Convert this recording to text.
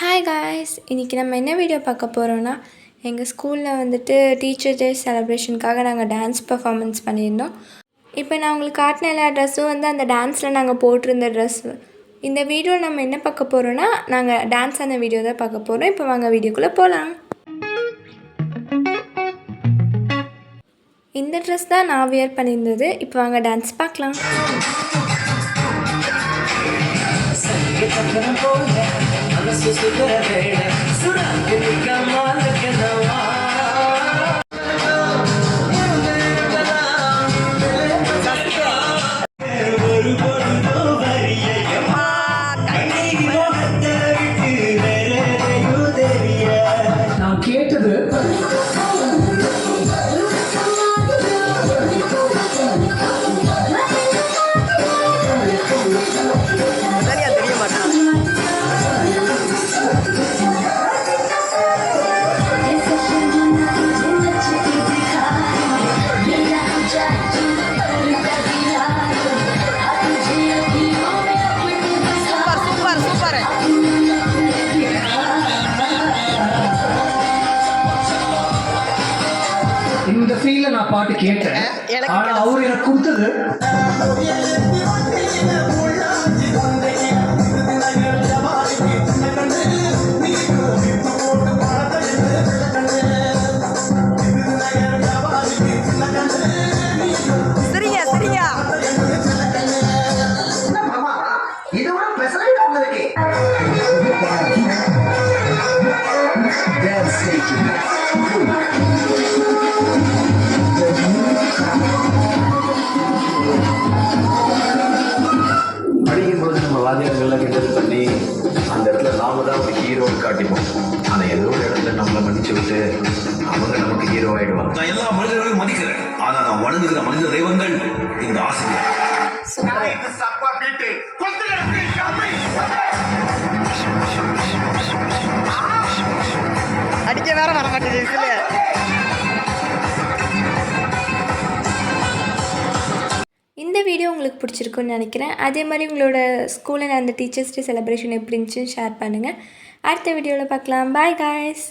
Hi guys, இன்றைக்கி நம்ம என்ன வீடியோ பார்க்க போகிறோன்னா, எங்கள் ஸ்கூலில் வந்துட்டு டீச்சர் டே செலிப்ரேஷனுக்காக நாங்கள் டான்ஸ் பர்ஃபார்மன்ஸ் பண்ணியிருந்தோம். இப்போ நான் உங்களுக்கு காட்டின எல்லா ட்ரெஸ்ஸும் வந்து அந்த டான்ஸில் நாங்கள் போட்டிருந்த ட்ரெஸ்ஸு. இந்த வீடியோ நம்ம என்ன பார்க்க போகிறோன்னா, நாங்கள் டான்ஸ் ஆன வீடியோ தான் பார்க்க போகிறோம். இப்போ வாங்க வீடியோக்குள்ளே போகலாம். இந்த ட்ரெஸ் தான் நான் வியர் பண்ணியிருந்தது. இப்போ வாங்க டான்ஸ் பார்க்கலாம். நான் கேட்டது இந்த ஃபீல்ல நான் பாட்டு கேட்டேன். ஆனா அவர் எனக்கு கொடுத்தது படிக்கும்போது நம்ம வாத்தியார்கள்லாம் கிண்டல் பண்ணி அந்த இடத்துல நாம தான் ஒரு ஹீரோன்னு காட்டிப்போம். ஆனால் ஏதோ ஒரு இடத்துல நம்மளை மன்னிச்சு விட்டு அவங்க நமக்கு ஹீரோ ஆயிடுவாங்க. நான் எல்லா மனிதர்களையும் மதிக்கிறேன், ஆனா நான் வணங்குகிற மனித தெய்வங்கள் இந்த ஆசிரியர். அடிக்க வேற வர மாட்டேங்குது. இந்த வீடியோ உங்களுக்கு பிடிச்சிருக்குன்னு நினைக்கிறேன். அதே மாதிரி உங்களோட ஸ்கூலில் நடந்த டீச்சர்ஸ் டே செலிப்ரேஷன் எப்படி இருந்துச்சுன்னு ஷேர் பண்ணுங்கள். அடுத்த வீடியோவில் பார்க்கலாம். Bye guys.